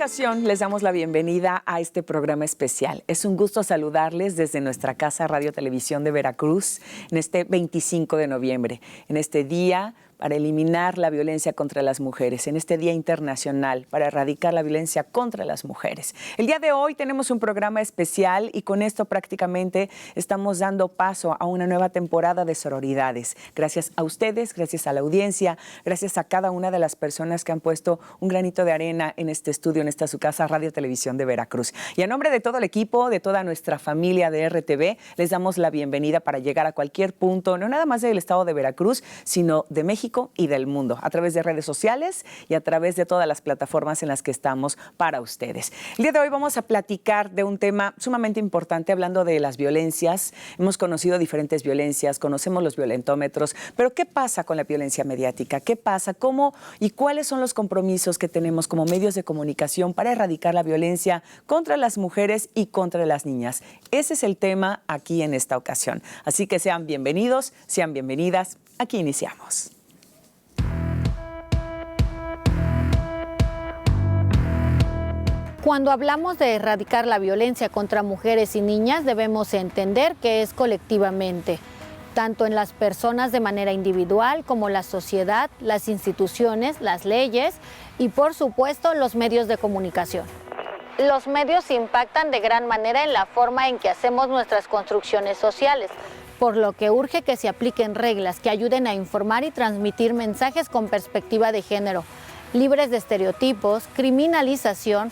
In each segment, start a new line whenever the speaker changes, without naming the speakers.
ocasión les damos la bienvenida a este programa especial. Es un gusto saludarles desde nuestra casa Radio Televisión de Veracruz en este 25 de noviembre, en este día para eliminar la violencia contra las mujeres, en este Día Internacional para erradicar la violencia contra las mujeres. El día de hoy tenemos un programa especial y con esto prácticamente estamos dando paso a una nueva temporada de sororidades. Gracias a ustedes, gracias a la audiencia, gracias a cada una de las personas que han puesto un granito de arena en este estudio, en esta su casa Radio Televisión de Veracruz. Y a nombre de todo el equipo, de toda nuestra familia de RTV, les damos la bienvenida para llegar a cualquier punto, no nada más del estado de Veracruz, sino de México y del mundo, a través de redes sociales y a través de todas las plataformas en las que estamos para ustedes. El día de hoy vamos a platicar de un tema sumamente importante, hablando de las violencias. Hemos conocido diferentes violencias, conocemos los violentómetros, pero ¿qué pasa con la violencia mediática? ¿Qué pasa? ¿Cómo y cuáles son los compromisos que tenemos como medios de comunicación para erradicar la violencia contra las mujeres y contra las niñas? Ese es el tema aquí en esta ocasión. Así que sean bienvenidos, sean bienvenidas. Aquí iniciamos.
Cuando hablamos de erradicar la violencia contra mujeres y niñas, debemos entender que es colectivamente, tanto en las personas de manera individual como la sociedad, las instituciones, las leyes y, por supuesto, los medios de comunicación. Los medios impactan de gran manera en la forma en que hacemos nuestras construcciones sociales, por lo que urge que se apliquen reglas que ayuden a informar y transmitir mensajes con perspectiva de género, libres de estereotipos, criminalización,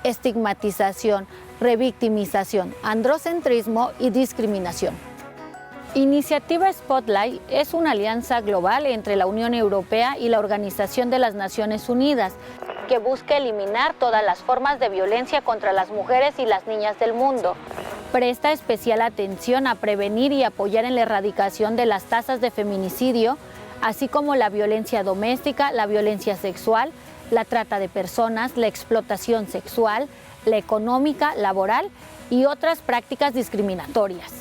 estigmatización, revictimización, androcentrismo y discriminación. Iniciativa Spotlight es una alianza global entre la Unión Europea y la Organización de las Naciones Unidas que busca eliminar todas las formas de violencia contra las mujeres y las niñas del mundo. Presta especial atención a prevenir y apoyar en la erradicación de las tasas de feminicidio, así como la violencia doméstica, la violencia sexual, la trata de personas, la explotación sexual, la económica, laboral y otras prácticas discriminatorias.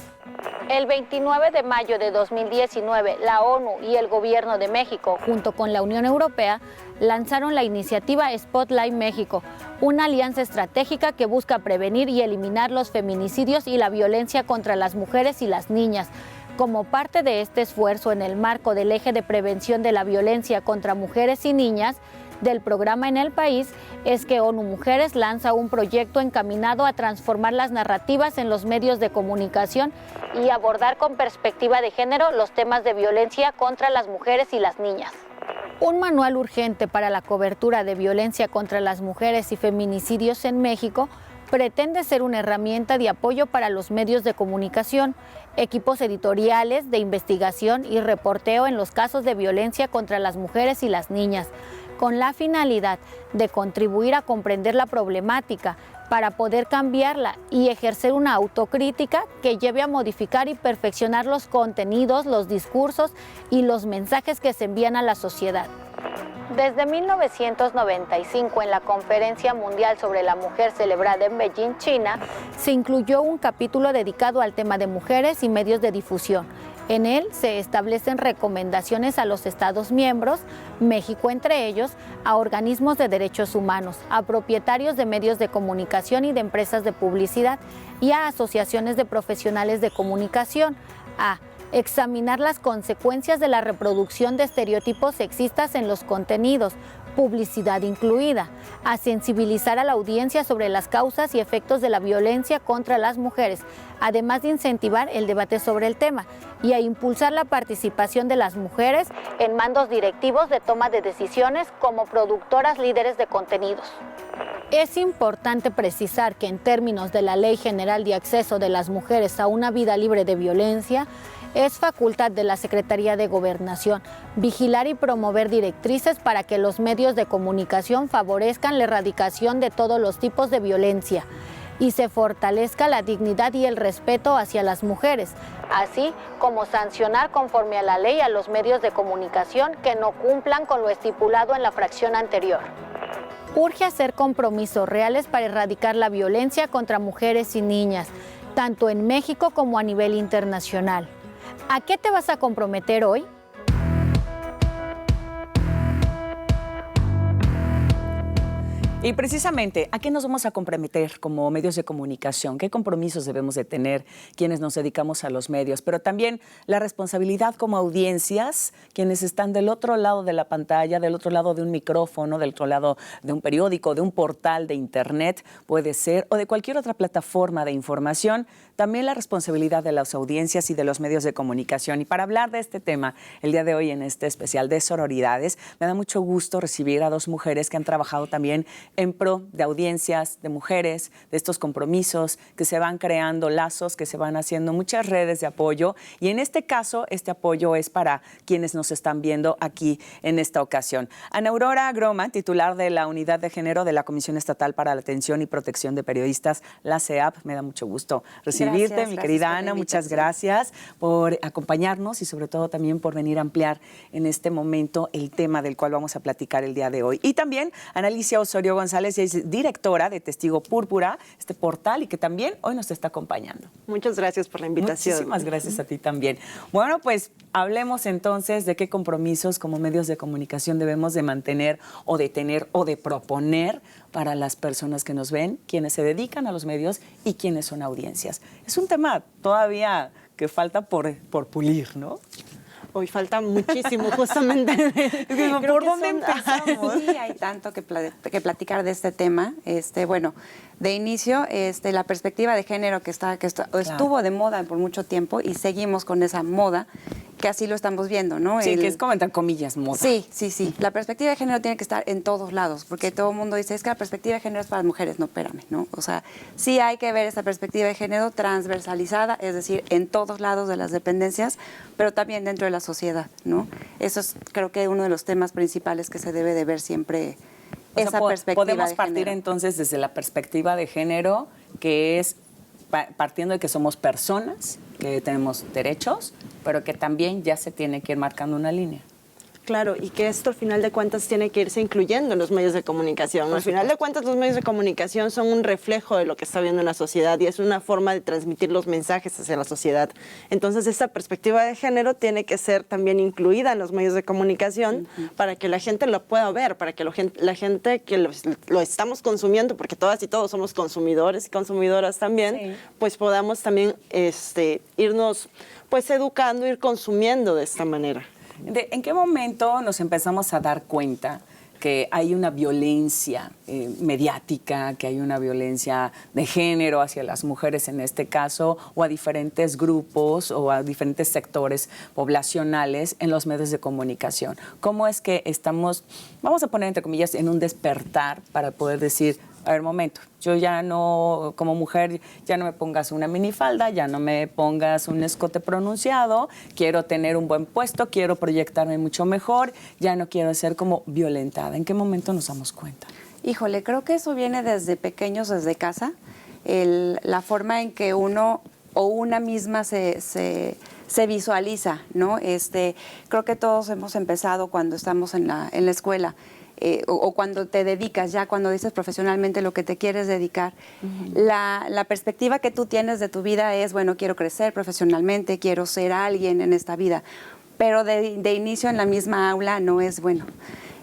El 29 de mayo de 2019, la ONU y el Gobierno de México, junto con la Unión Europea, lanzaron la iniciativa Spotlight México, una alianza estratégica que busca prevenir y eliminar los feminicidios y la violencia contra las mujeres y las niñas. Como parte de este esfuerzo en el marco del eje de prevención de la violencia contra mujeres y niñas, del programa en el país, es que ONU Mujeres lanza un proyecto encaminado a transformar las narrativas en los medios de comunicación y abordar con perspectiva de género los temas de violencia contra las mujeres y las niñas. Un manual urgente para la cobertura de violencia contra las mujeres y feminicidios en México pretende ser una herramienta de apoyo para los medios de comunicación, equipos editoriales de investigación y reporteo en los casos de violencia contra las mujeres y las niñas, con la finalidad de contribuir a comprender la problemática para poder cambiarla y ejercer una autocrítica que lleve a modificar y perfeccionar los contenidos, los discursos y los mensajes que se envían a la sociedad. Desde 1995, en la Conferencia Mundial sobre la Mujer celebrada en Beijing, China, se incluyó un capítulo dedicado al tema de mujeres y medios de difusión. En él se establecen recomendaciones a los Estados miembros, México entre ellos, a organismos de derechos humanos, a propietarios de medios de comunicación y de empresas de publicidad y a asociaciones de profesionales de comunicación, a examinar las consecuencias de la reproducción de estereotipos sexistas en los contenidos, publicidad incluida, a sensibilizar a la audiencia sobre las causas y efectos de la violencia contra las mujeres, además de incentivar el debate sobre el tema y a impulsar la participación de las mujeres en mandos directivos de toma de decisiones como productoras líderes de contenidos. Es importante precisar que en términos de la Ley General de Acceso de las Mujeres a una Vida Libre de Violencia, es facultad de la Secretaría de Gobernación vigilar y promover directrices para que los medios de comunicación favorezcan la erradicación de todos los tipos de violencia y se fortalezca la dignidad y el respeto hacia las mujeres, así como sancionar conforme a la ley a los medios de comunicación que no cumplan con lo estipulado en la fracción anterior. Urge hacer compromisos reales para erradicar la violencia contra mujeres y niñas, tanto en México como a nivel internacional. ¿A qué te vas a comprometer hoy?
Y precisamente, ¿a qué nos vamos a comprometer como medios de comunicación? ¿Qué compromisos debemos de tener quienes nos dedicamos a los medios? Pero también la responsabilidad como audiencias, quienes están del otro lado de la pantalla, del otro lado de un micrófono, del otro lado de un periódico, de un portal de internet, puede ser, o de cualquier otra plataforma de información. También la responsabilidad de las audiencias y de los medios de comunicación. Y para hablar de este tema, el día de hoy en este especial de sororidades, me da mucho gusto recibir a dos mujeres que han trabajado también en pro de audiencias, de mujeres, de estos compromisos, que se van creando lazos, que se van haciendo muchas redes de apoyo. Y en este caso, este apoyo es para quienes nos están viendo aquí en esta ocasión. Ana Aurora Groman, titular de la Unidad de Género de la Comisión Estatal para la Atención y Protección de Periodistas, la CEAP. Me da mucho gusto recibirte, mi querida Ana. Muchas gracias por acompañarnos y sobre todo también por venir a ampliar en este momento el tema del cual vamos a platicar el día de hoy. Y también Ana Alicia Osorio González, es directora de Testigo Púrpura, este portal, y que también hoy nos está acompañando.
Muchas gracias por la invitación.
Muchísimas gracias a ti también. Bueno, pues hablemos entonces de qué compromisos como medios de comunicación debemos de mantener o de tener o de proponer para las personas que nos ven, quienes se dedican a los medios y quienes son audiencias. Es un tema todavía que falta por pulir, ¿no?
Hoy falta muchísimo, justamente.
¿Por dónde empezamos?
Sí, hay tanto que platicar de este tema. Bueno, de inicio, la perspectiva de género que estuvo de moda por mucho tiempo y seguimos con esa moda, que así lo estamos viendo, ¿no?
Sí, que es como entre comillas moda.
Sí. La perspectiva de género tiene que estar en todos lados, porque todo el mundo dice, es que la perspectiva de género es para las mujeres. No, espérame, ¿no? O sea, sí hay que ver esta perspectiva de género transversalizada, es decir, en todos lados de las dependencias, pero también dentro de la sociedad, ¿no? Eso es, creo que, uno de los temas principales que se debe de ver siempre, esa perspectiva de género.
Podemos partir entonces desde la perspectiva de género, que es partiendo de que somos personas, que tenemos derechos, pero que también ya se tiene que ir marcando una línea.
Claro, y que esto al final de cuentas tiene que irse incluyendo en los medios de comunicación. Al final de cuentas los medios de comunicación son un reflejo de lo que está viendo en la sociedad y es una forma de transmitir los mensajes hacia la sociedad. Entonces esta perspectiva de género tiene que ser también incluida en los medios de comunicación para que la gente lo pueda ver, para que la gente que lo estamos consumiendo, porque todas y todos somos consumidores y consumidoras también, pues podamos también irnos pues educando, ir consumiendo de esta manera.
¿En qué momento nos empezamos a dar cuenta que hay una violencia mediática, que hay una violencia de género hacia las mujeres en este caso, o a diferentes grupos o a diferentes sectores poblacionales en los medios de comunicación? ¿Cómo es que estamos, vamos a poner entre comillas, en un despertar para poder decir, a ver, momento, yo ya no, como mujer, ya no me pongas una minifalda, ya no me pongas un escote pronunciado, quiero tener un buen puesto, quiero proyectarme mucho mejor, ya no quiero ser como violentada? ¿En qué momento nos damos cuenta?
Híjole, creo que eso viene desde pequeños, desde casa, la forma en que uno o una misma se visualiza, ¿no? Creo que todos hemos empezado cuando estamos en la escuela. O cuando te dedicas, ya cuando dices profesionalmente lo que te quieres dedicar, la perspectiva que tú tienes de tu vida es, bueno, quiero crecer profesionalmente, quiero ser alguien en esta vida, pero de inicio en la misma aula no es bueno.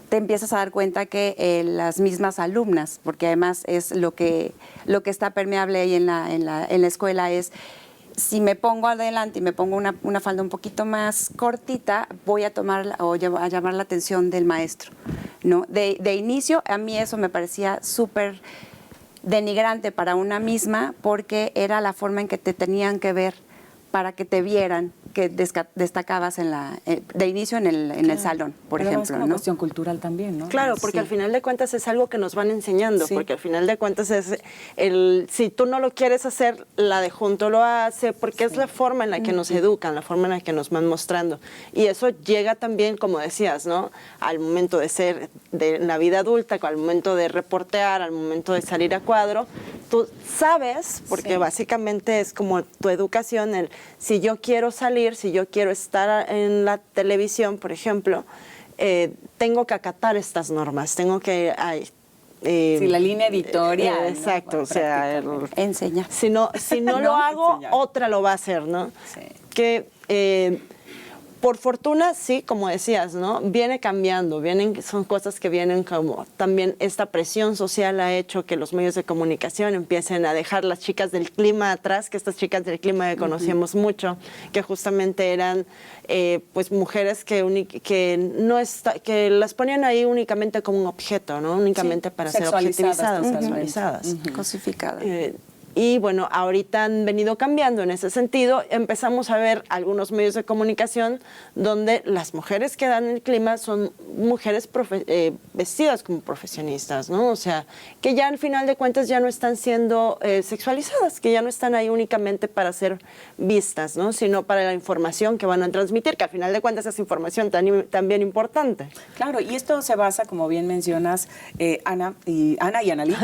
Te empiezas a dar cuenta que las mismas alumnas, porque además es lo que está permeable ahí en la escuela es, si me pongo adelante y me pongo una falda un poquito más cortita, voy a tomar o a llamar la atención del maestro, ¿no? De inicio, a mí eso me parecía súper denigrante para una misma, porque era la forma en que te tenían que ver para que te vieran que destacabas de inicio en el salón, por ejemplo.
Es una cuestión cultural también, ¿no?
Claro, porque al final de cuentas es algo que nos van enseñando, porque al final de cuentas es si tú no lo quieres hacer, la de junto lo hace, porque es la forma en la que nos educan, la forma en la que nos van mostrando. Y eso llega también, como decías, ¿no? Al momento de ser de la vida adulta, al momento de reportear, al momento de salir a cuadro, tú sabes, porque básicamente es como tu educación, si yo quiero salir, si yo quiero estar en la televisión, por ejemplo, tengo que acatar estas normas, tengo que...
la línea editorial.
Exacto,
¿no?
O sea,
enseña.
Si no lo hago,
enseñar.
Otra lo va a hacer, ¿no?
Sí.
Que Por fortuna, sí, como decías, ¿no? Viene cambiando, son cosas que vienen como también esta presión social ha hecho que los medios de comunicación empiecen a dejar las chicas del clima atrás, que estas chicas del clima que conocíamos mucho, que justamente eran pues mujeres que las ponían ahí únicamente como un objeto, ¿no? Únicamente para ser objetivizadas, sexualizadas.
Cosificadas.
Y bueno, ahorita han venido cambiando en ese sentido. Empezamos a ver algunos medios de comunicación donde las mujeres que dan el clima son mujeres vestidas como profesionistas, ¿no? O sea, que ya al final de cuentas ya no están siendo sexualizadas, que ya no están ahí únicamente para ser vistas, ¿no? Sino para la información que van a transmitir, que al final de cuentas es información también importante.
Claro, y esto se basa, como bien mencionas, Ana y Analí,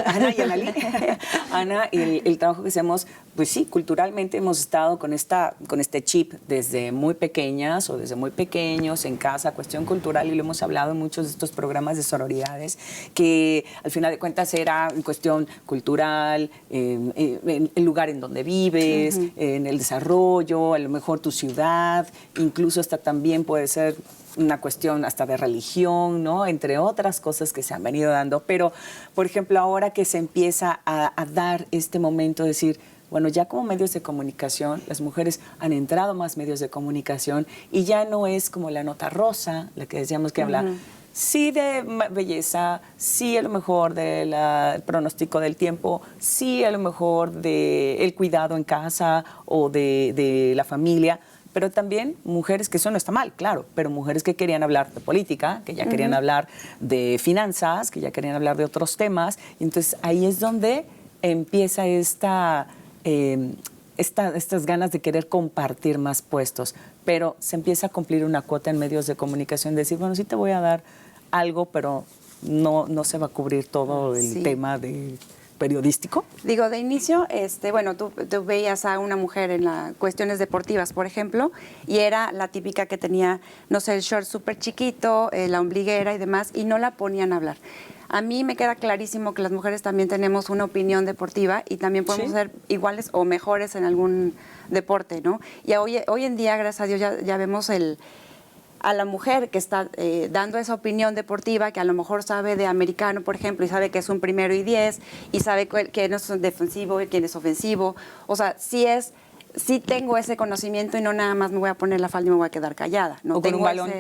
Ana, el trabajo que hacemos, pues sí, culturalmente hemos estado con este chip desde muy pequeñas o desde muy pequeños en casa, cuestión cultural, y lo hemos hablado en muchos de estos programas de sororidades, que al final de cuentas era en cuestión cultural, en el lugar en donde vives, en el desarrollo, a lo mejor tu ciudad, incluso hasta también puede ser una cuestión hasta de religión, ¿no? Entre otras cosas que se han venido dando. Pero, por ejemplo, ahora que se empieza a dar este momento de decir, bueno, ya como medios de comunicación, las mujeres han entrado más medios de comunicación y ya no es como la nota rosa, la que decíamos que habla, sí de belleza, sí a lo mejor del pronóstico del tiempo, sí a lo mejor del cuidado en casa o de la familia, pero también mujeres, que eso no está mal, claro, pero mujeres que querían hablar de política, que ya querían hablar de finanzas, que ya querían hablar de otros temas. Y entonces ahí es donde empieza estas ganas de querer compartir más puestos. Pero se empieza a cumplir una cuota en medios de comunicación, decir, bueno, sí te voy a dar algo, pero no se va a cubrir todo el tema de periodístico.
Digo, de inicio, bueno, tú veías a una mujer en las cuestiones deportivas, por ejemplo, y era la típica que tenía, no sé, el short súper chiquito, la ombliguera y demás, y no la ponían a hablar. A mí me queda clarísimo que las mujeres también tenemos una opinión deportiva y también podemos ser iguales o mejores en algún deporte, ¿no? Y hoy en día, gracias a Dios, ya vemos a la mujer que está dando esa opinión deportiva, que a lo mejor sabe de americano, por ejemplo, y sabe que es un 1 y 10, y sabe quién es defensivo y quién es ofensivo. O sea, sí tengo ese conocimiento y no nada más me voy a poner la falda y me voy a quedar callada. No
o
tengo
con un balón.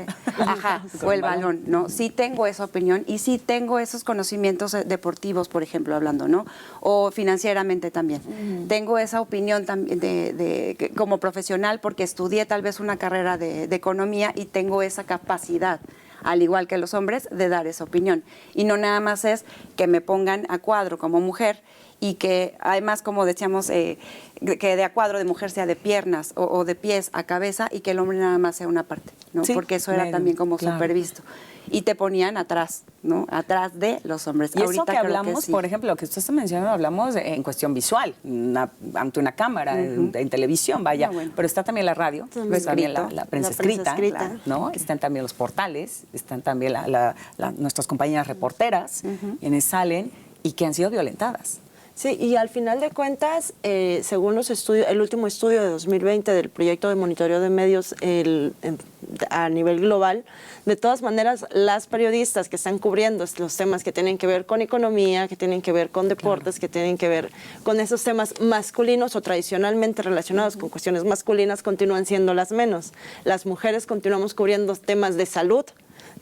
O el balón, ¿no? Sí tengo esa opinión y sí tengo esos conocimientos deportivos, por ejemplo, hablando, ¿no? O financieramente también. Tengo esa opinión también como profesional porque estudié tal vez una carrera de economía y tengo esa capacidad, al igual que los hombres, de dar esa opinión. Y no nada más es que me pongan a cuadro como mujer y que además, como decíamos, que de a cuadro de mujer sea de piernas o de pies a cabeza y que el hombre nada más sea una parte, ¿no?
Sí,
porque eso era también como súper visto. Y te ponían atrás, ¿no? Atrás de los hombres.
Y ahorita eso que hablamos, por ejemplo, lo que usted está mencionando, hablamos en cuestión visual, ante una cámara, en televisión, vaya, pero está también la radio, está también la prensa escrita, ¿no? Están también los portales, están también nuestras compañeras reporteras, quienes salen y que han sido violentadas.
Sí, y al final de cuentas, según los estudios, el último estudio de 2020 del proyecto de monitoreo de medios a nivel global, de todas maneras, las periodistas que están cubriendo los temas que tienen que ver con economía, que tienen que ver con deportes, que tienen que ver con esos temas masculinos o tradicionalmente relacionados con cuestiones masculinas, continúan siendo las menos. Las mujeres continuamos cubriendo temas de salud,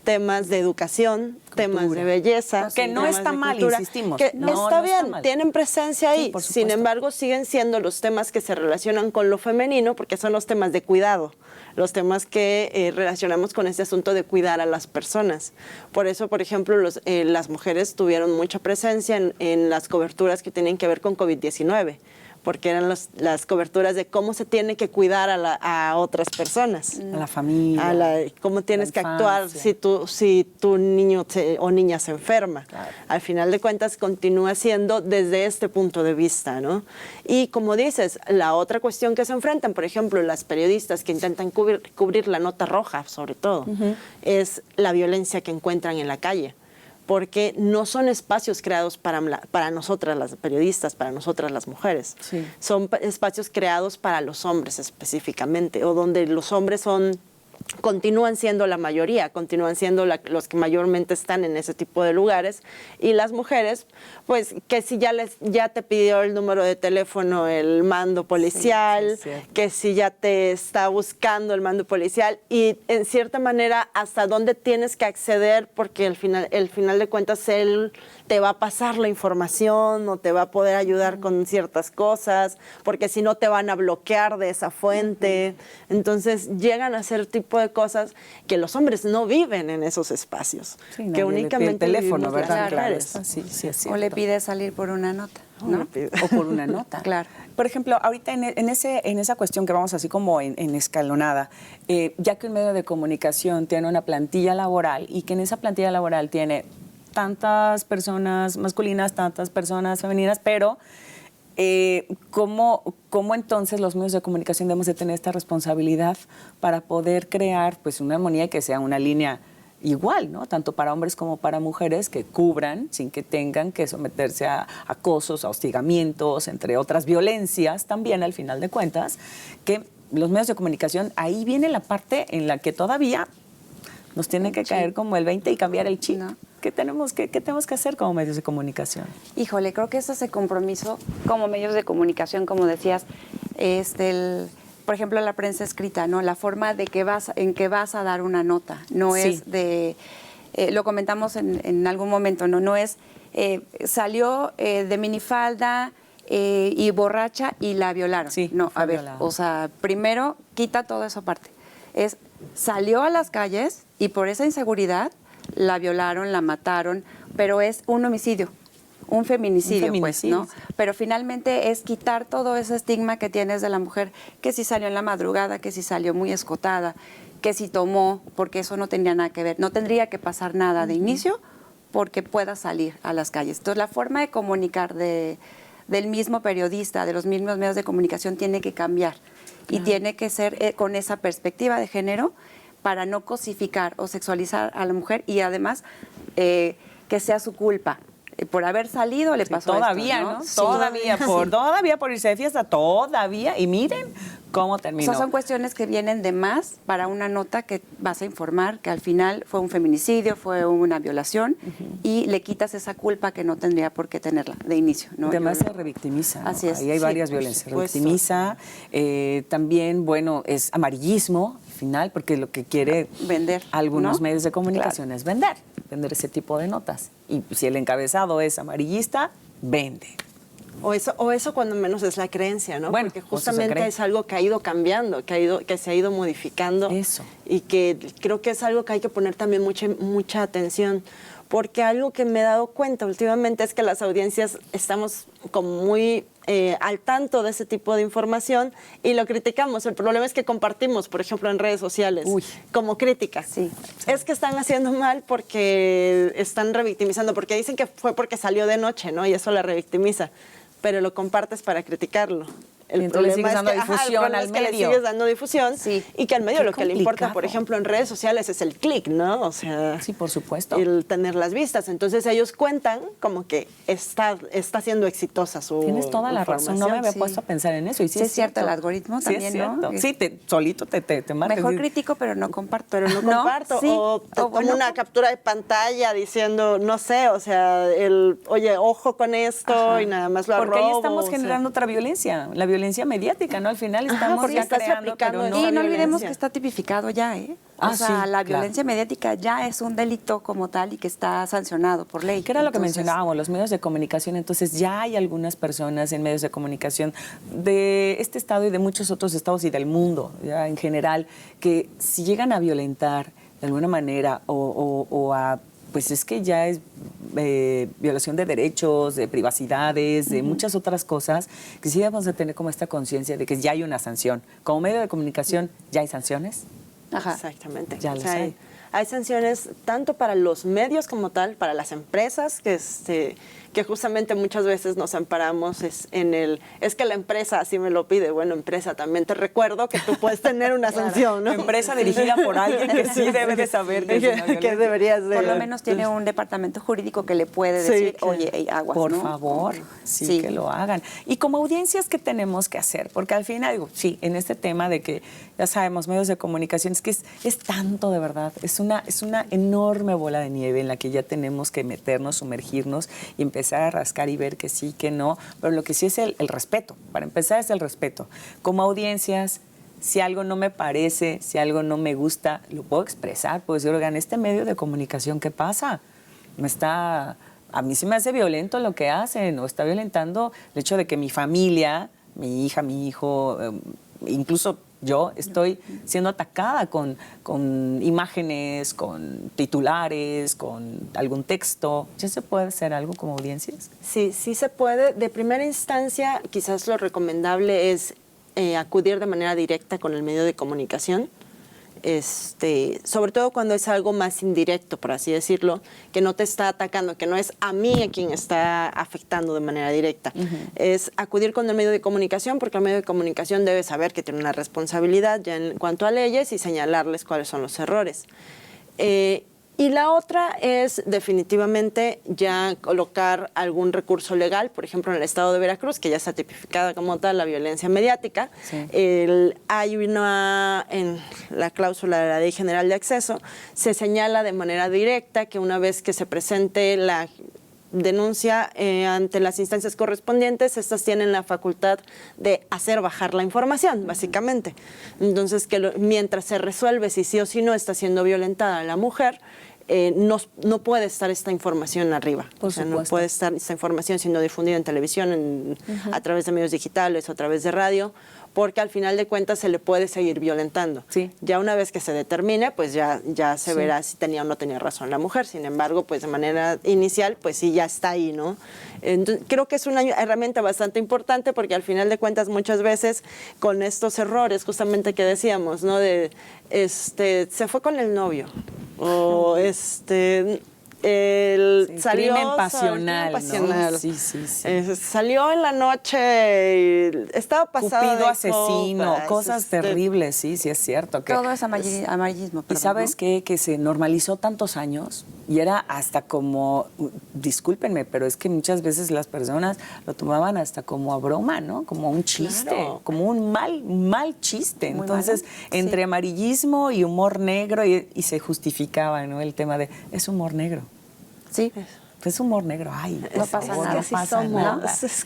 temas de educación, temas de belleza.
Que no está mal, insistimos.
Que está bien, tienen presencia ahí.
Sí,
sin embargo, siguen siendo los temas que se relacionan con lo femenino, porque son los temas de cuidado, los temas que relacionamos con este asunto de cuidar a las personas. Por eso, por ejemplo, las mujeres tuvieron mucha presencia en las coberturas que tienen que ver con COVID-19, porque eran las coberturas de cómo se tiene que cuidar a otras personas.
A la familia.
Cómo tienes que actuar si tu niño o niña se enferma. Claro. Al final de cuentas, continúa siendo desde este punto de vista, ¿no? Y como dices, la otra cuestión que se enfrentan, por ejemplo, las periodistas que intentan cubrir la nota roja, sobre todo, es la violencia que encuentran en la calle. Porque no son espacios creados para nosotras las periodistas, para nosotras las mujeres. Son espacios creados para los hombres específicamente, o donde los hombres son continúan siendo la mayoría, continúan siendo los que mayormente están en ese tipo de lugares, y las mujeres, pues que si ya te pidió el número de teléfono el mando policial,
sí,
que si ya te está buscando el mando policial, y en cierta manera hasta dónde tienes que acceder, porque al final de cuentas él te va a pasar la información o te va a poder ayudar con ciertas cosas, porque si no te van a bloquear de esa fuente. Entonces llegan a ser tipo de cosas que los hombres no viven en esos espacios,
Sí,
que únicamente
el teléfono,
vivimos las
¿verdad? Claro,
mujeres.
sí, sí, es
O
cierto.
le pide salir por una nota, ¿no?
O por una nota.
Claro.
Por ejemplo, ahorita en esa cuestión que vamos así como en escalonada, ya que un medio de comunicación tiene una plantilla laboral y que en esa plantilla laboral tiene tantas personas masculinas, tantas personas femeninas, pero ¿cómo entonces los medios de comunicación debemos de tener esta responsabilidad para poder crear pues una armonía que sea una línea igual, ¿no? Tanto para hombres como para mujeres, que cubran sin que tengan que someterse a acosos, a hostigamientos, entre otras violencias también al final de cuentas, que los medios de comunicación, ahí viene la parte en la que todavía nos tiene que caer como el 20 y cambiar el chip.
No.
¿Qué tenemos que hacer como medios de comunicación?
Híjole, creo que ese compromiso como medios de comunicación, como decías, por ejemplo, la prensa escrita, ¿no? La forma en que vas a dar una nota, no
Sí.
es de, lo comentamos en algún momento, no es, salió de minifalda y borracha y la violaron.
Sí,
no,
fue
a ver,
violada.
o sea, primero quita toda esa parte. Salió a las calles y por esa inseguridad la violaron, la mataron, pero es un homicidio, un feminicidio, pues, ¿no? Pero finalmente es quitar todo ese estigma que tienes de la mujer, que si salió en la madrugada, que si salió muy escotada, que si tomó, porque eso no tenía nada que ver, no tendría que pasar nada de inicio porque pueda salir a las calles. Entonces, la forma de comunicar del mismo periodista, de los mismos medios de comunicación, tiene que cambiar y tiene que ser con esa perspectiva de género, para no cosificar o sexualizar a la mujer y además que sea su culpa. Por haber salido le pasó
todavía,
esto,
¿no?
Sí.
Todavía por irse de fiesta, todavía. Y miren cómo
O
terminó.
sea, son cuestiones que vienen de más para una nota que vas a informar que al final fue un feminicidio, fue una violación y le quitas esa culpa que no tendría por qué tenerla de inicio, ¿no?
Además
Yo-
se revictimiza, ¿no?
Así es.
Ahí hay
Sí,
varias
por
violencias. Se
supuesto.
revictimiza, también, bueno, es amarillismo al final, porque lo que quiere
Vender,
algunos
¿no?
medios de comunicación es vender ese tipo de notas. Y si el encabezado es amarillista, vende.
O eso cuando menos es la creencia, ¿no?
Bueno,
porque
o eso se
justamente
cree.
es algo que ha ido cambiando, que se ha ido modificando.
Eso.
Y que creo que es algo que hay que poner también mucha atención. Porque algo que me he dado cuenta últimamente es que las audiencias estamos como muy al tanto de ese tipo de información y lo criticamos. El problema es que compartimos, por ejemplo, en redes sociales, como crítica.
Sí.
Es que están haciendo mal porque están revictimizando, porque dicen que fue porque salió de noche, ¿no? Y eso la revictimiza. Pero lo compartes para criticarlo.
Y entonces le sigues dando
el
difusión
problema
al
es que le
medio.
sigues dando difusión
Sí.
y que al medio
Qué
lo que le importa, por
complicado.
ejemplo, en redes sociales es el clic, ¿no? O sea,
Sí, por supuesto.
el tener las vistas. Entonces ellos cuentan como que está siendo exitosa su
Tienes toda la razón, no me había
información.
puesto a pensar en eso. Y
Sí es cierto, el algoritmo
Sí, es
también, ¿no?
cierto. Sí, solito te marca.
Mejor
Sí.
critico, pero no comparto.
Pero no comparto,
Sí.
o te tomo
bueno,
una captura de pantalla diciendo, no sé, o sea, oye, ojo con esto,
Ajá.
y nada más lo
Porque ahí
arrobo,
estamos
o sea.
generando otra violencia, la violencia mediática, ¿no? Al final estamos
porque
ya
estás
creando,
aplicando
pero
esa
Y no olvidemos
violencia.
que está tipificado ya, ¿eh?
Ah,
O sea,
sí,
la
claro.
violencia mediática ya es un delito como tal y que está sancionado por ley.
¿Qué era lo que
Entonces,
mencionábamos? Los medios de comunicación. Entonces, ya hay algunas personas en medios de comunicación de este estado y de muchos otros estados y del mundo, ya en general, que si llegan a violentar de alguna manera o a pues es que ya es violación de derechos, de privacidades, de muchas otras cosas, que sí debemos de tener como esta conciencia de que ya hay una sanción. Como medio de comunicación, ¿ya hay sanciones?
Ajá.
Exactamente.
Ya
O
las
sea,
hay.
Hay sanciones tanto para los medios como tal, para las empresas que que justamente muchas veces nos amparamos es que la empresa así me lo pide. Bueno, empresa, también te recuerdo que tú puedes tener una sanción, ¿no?
Empresa dirigida por alguien que sí debe de saber que es una violencia.
Que deberías de...
Por lo menos tiene un departamento jurídico que le puede decir, oye, hey, aguas,
Por
¿no?
favor, sí, que lo hagan. Y como audiencias, ¿qué tenemos que hacer? Porque al final, digo, sí, en este tema de que, ya sabemos, medios de comunicación, es que es tanto de verdad, es una enorme bola de nieve en la que ya tenemos que meternos, sumergirnos y empezar a rascar y ver que sí, que no, pero lo que sí es el respeto. Para empezar es el respeto. Como audiencias, si algo no me parece, si algo no me gusta, lo puedo expresar, puedo decir, oigan, este medio de comunicación, ¿qué pasa? A mí se me hace violento lo que hacen, o está violentando el hecho de que mi familia, mi hija, mi hijo, incluso yo estoy siendo atacada con imágenes, con titulares, con algún texto. ¿Ya se puede hacer algo como audiencias?
Sí, sí se puede. De primera instancia, quizás lo recomendable es acudir de manera directa con el medio de comunicación. Sobre todo cuando es algo más indirecto, por así decirlo, que no te está atacando, que no es a mí a quien está afectando de manera directa. Es acudir con el medio de comunicación, porque el medio de comunicación debe saber que tiene una responsabilidad ya en cuanto a leyes y señalarles cuáles son los errores. Y la otra es definitivamente ya colocar algún recurso legal, por ejemplo, en el estado de Veracruz, que ya está tipificada como tal la violencia mediática.
Sí.
Hay en la cláusula de la Ley General de Acceso, se señala de manera directa que una vez que se presente la denuncia ante las instancias correspondientes, estas tienen la facultad de hacer bajar la información, básicamente. Entonces, mientras se resuelve si sí o si no está siendo violentada la mujer, no puede estar esta información arriba.
Por
o sea, no
supuesto.
puede estar esta información siendo difundida en televisión, a través de medios digitales o a través de radio, porque al final de cuentas se le puede seguir violentando.
Sí.
Ya una vez que se determine, pues ya se verá si tenía o no tenía razón la mujer. Sin embargo, pues de manera inicial, pues sí, ya está ahí, ¿no? Entonces, creo que es una herramienta bastante importante porque al final de cuentas muchas veces con estos errores, justamente que decíamos, ¿no? Se fue con el novio o salió
crimen pasional, ¿no? Sí.
Salió en la noche y estaba pasado
Cupido
de
asesino,
copas,
cosas terribles, sí, es cierto.
Todo es amarillismo.
Y
perdón,
¿sabes
¿no?
qué? Que se normalizó tantos años y era hasta como, discúlpenme, pero es que muchas veces las personas lo tomaban hasta como a broma, ¿no? Como un chiste,
Claro.
como un mal chiste.
Muy
Entonces,
malo,
entre
sí.
amarillismo y humor negro y se justificaba, ¿no? El tema de, es humor negro.
Sí.
Es humor negro, ay,
No
por
pasa
favor,
nada.
no
Así
pasa
somos.
nada.
Es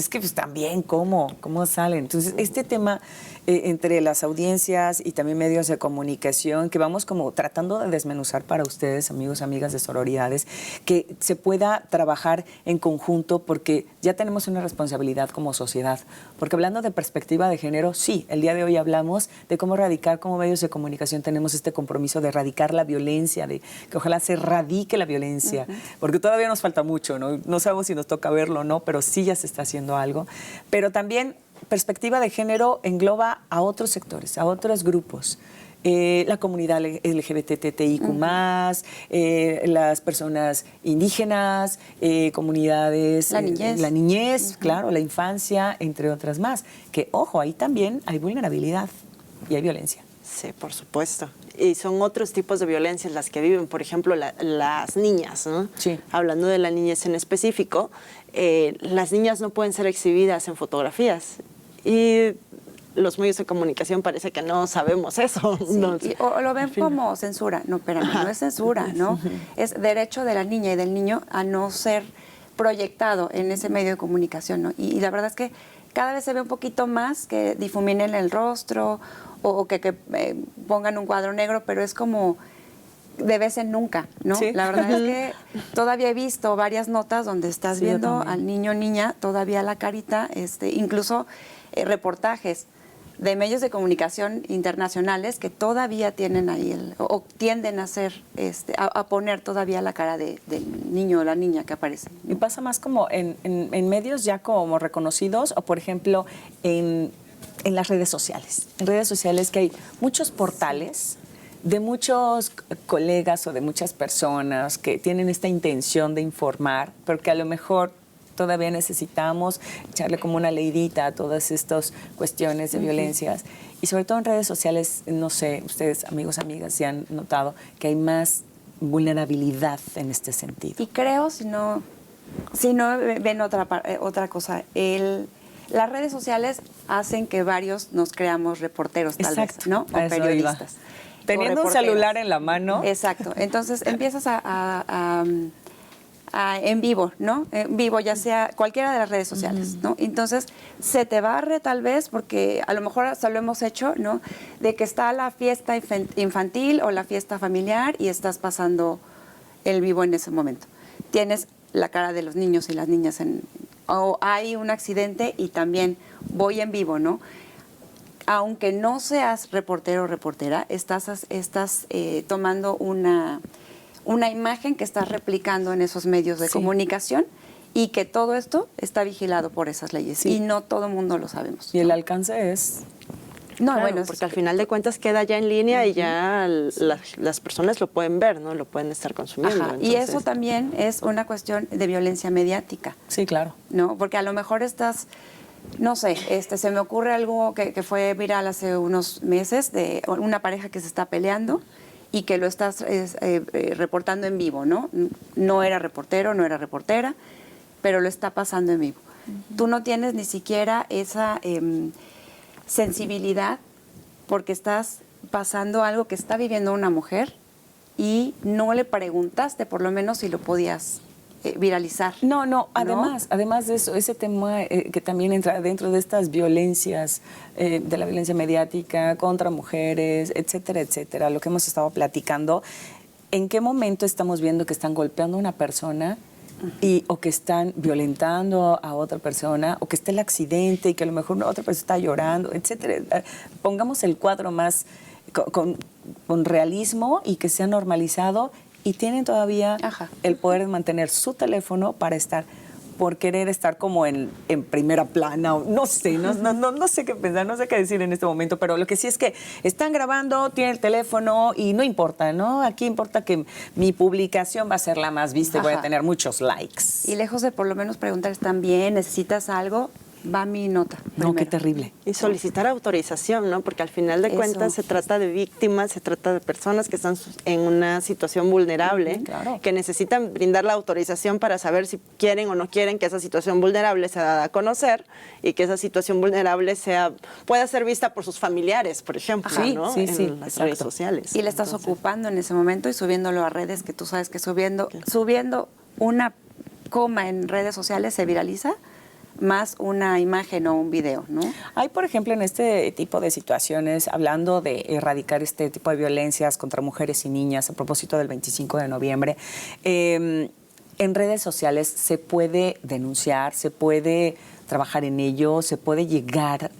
que
Pues también, ¿cómo sale? Entonces, este tema entre las audiencias y también medios de comunicación, que vamos como tratando de desmenuzar para ustedes, amigos, amigas de sororidades, que se pueda trabajar en conjunto porque ya tenemos una responsabilidad como sociedad. Porque hablando de perspectiva de género, sí, el día de hoy hablamos de cómo erradicar, como medios de comunicación tenemos este compromiso de erradicar la violencia, de que ojalá se erradique la violencia, porque todavía nos falta mucho, ¿no? No sabemos si nos toca verlo o no, pero sí ya se está haciendo algo. Pero también perspectiva de género engloba a otros sectores, a otros grupos. La comunidad LGBTTIQ+, las personas indígenas, comunidades...
La niñez.
Claro, la infancia, entre otras más. Que, ojo, ahí también hay vulnerabilidad y hay violencia.
Sí, por supuesto. Y son otros tipos de violencias las que viven, por ejemplo, las niñas, ¿no?
Sí.
Hablando de la niñez en específico, las niñas no pueden ser exhibidas en fotografías. Y los medios de comunicación parece que no sabemos eso.
Sí,
No,
o lo ven como censura. No, pero no es censura, ¿no? Es derecho de la niña y del niño a no ser proyectado en ese medio de comunicación, ¿no? Y la verdad es que cada vez se ve un poquito más que difuminen el rostro o que pongan un cuadro negro, pero es como de vez en nunca, ¿no?
Sí.
La verdad es que todavía he visto varias notas donde estás
Sí, yo
viendo
también.
al niño o niña todavía la carita, incluso reportajes de medios de comunicación internacionales que todavía tienen ahí o tienden a hacer, a poner todavía la cara del niño o la niña que aparece, ¿no?
Y pasa más como en medios ya como reconocidos o, por ejemplo, en las redes sociales. En redes sociales que hay muchos portales
de muchos colegas o de muchas personas que tienen esta intención de informar, pero que a lo mejor todavía necesitamos echarle como una leidita a todas estas cuestiones de violencias. Y sobre todo en redes sociales, no sé, ustedes, amigos, amigas, si han notado que hay más vulnerabilidad en este sentido.
Y creo, si no ven otra cosa, las redes sociales hacen que varios nos creamos reporteros, tal vez, ¿no? O periodistas.
Teniendo un celular en la mano.
Exacto. Entonces empiezas en vivo, ¿no? En vivo, ya sea cualquiera de las redes sociales, ¿no? Entonces, se te barre tal vez, porque a lo mejor hasta lo hemos hecho, ¿no? De que está la fiesta infantil o la fiesta familiar y estás pasando el vivo en ese momento. Tienes la cara de los niños y las niñas o hay un accidente y también voy en vivo, ¿no? Aunque no seas reportero o reportera, estás tomando una imagen que estás replicando en esos medios de comunicación y que todo esto está vigilado por esas leyes y no todo el mundo lo sabemos.
Y el alcance es...
No, claro, bueno, porque al final de cuentas queda ya en línea y ya las personas lo pueden ver, ¿no? Lo pueden estar consumiendo.
Ajá. Y eso también es una cuestión de violencia mediática.
Sí, claro.
¿No? Porque a lo mejor estás... No sé, se me ocurre algo que fue viral hace unos meses de una pareja que se está peleando y que lo estás reportando en vivo, ¿no? No era reportero, no era reportera, pero lo está pasando en vivo. Tú no tienes ni siquiera esa sensibilidad porque estás pasando algo que está viviendo una mujer y no le preguntaste por lo menos si lo podías viralizar.
No, además de eso, ese tema que también entra dentro de estas violencias, de la violencia mediática contra mujeres, etcétera, etcétera, lo que hemos estado platicando, ¿en qué momento estamos viendo que están golpeando a una persona o que están violentando a otra persona, o que está el accidente y que a lo mejor otra persona está llorando, etcétera? Pongamos el cuadro más con realismo y que sea normalizado. Y tienen todavía el poder de mantener su teléfono por querer estar como en primera plana, o no sé qué pensar, no sé qué decir en este momento, pero lo que sí es que están grabando, tienen el teléfono y no importa, ¿no? Aquí importa que mi publicación va a ser la más vista y voy a tener muchos likes.
Y lejos de por lo menos preguntar, ¿están bien? ¿Necesitas algo? Va mi nota.
No, qué terrible.
Y solicitar autorización, ¿no? Porque al final de cuentas se trata de víctimas, se trata de personas que están en una situación vulnerable, que necesitan brindar la autorización para saber si quieren o no quieren que esa situación vulnerable sea dada a conocer y que esa situación vulnerable pueda ser vista por sus familiares, por ejemplo, ¿no? En las redes sociales.
Y le estás ocupando en ese momento y subiéndolo a redes, que tú sabes que subiendo una coma en redes sociales se viraliza más una imagen o un video, ¿no?
Hay, por ejemplo, en este tipo de situaciones, hablando de erradicar este tipo de violencias contra mujeres y niñas a propósito del 25 de noviembre, en redes sociales se puede denunciar, se puede trabajar en ello, se puede llegar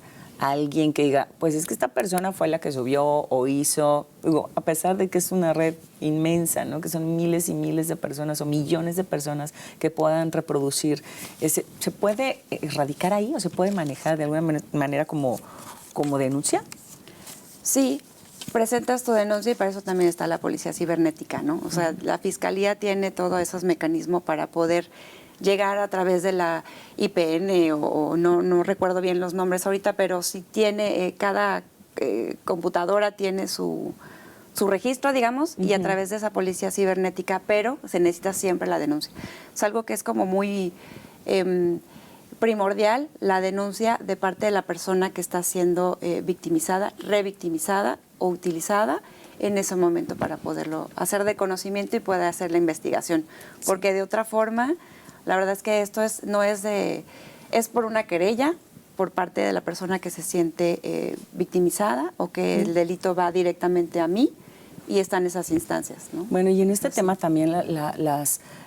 a alguien que diga, pues es que esta persona fue la que subió o hizo, a pesar de que es una red inmensa, ¿no? Que son miles y miles de personas o millones de personas que puedan reproducir. ¿Se puede erradicar ahí o se puede manejar de alguna manera como denuncia?
Sí, presentas tu denuncia y para eso también está la policía cibernética, ¿no? O sea, la fiscalía tiene todos esos mecanismos para poder llegar a través de la IPN o no recuerdo bien los nombres ahorita, pero sí tiene, cada computadora tiene su registro, digamos, y a través de esa policía cibernética, pero se necesita siempre la denuncia. Es algo que es como muy primordial, la denuncia de parte de la persona que está siendo victimizada, revictimizada o utilizada en ese momento para poderlo hacer de conocimiento y poder hacer la investigación. Porque de otra forma, la verdad es que esto es por una querella por parte de la persona que se siente victimizada o que el delito va directamente a mí y están esas instancias, ¿no?
Bueno, y en este tema también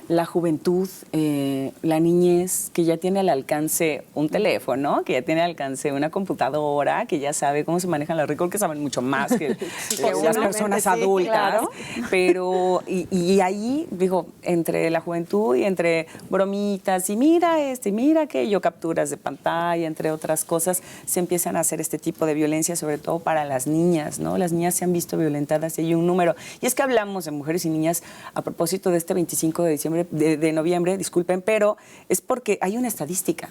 la juventud, la niñez, que ya tiene al alcance un teléfono, que ya tiene al alcance una computadora, que ya sabe cómo se manejan las redes, que saben mucho más que las personas adultas.
Claro.
Pero, y ahí, digo, entre la juventud y entre bromitas, y mira mira aquello, capturas de pantalla, entre otras cosas, se empiezan a hacer este tipo de violencia, sobre todo para las niñas, ¿no? Las niñas se han visto violentadas y hay un número. Y es que hablamos de mujeres y niñas a propósito de este 25 de diciembre, de noviembre, disculpen, pero es porque hay una estadística.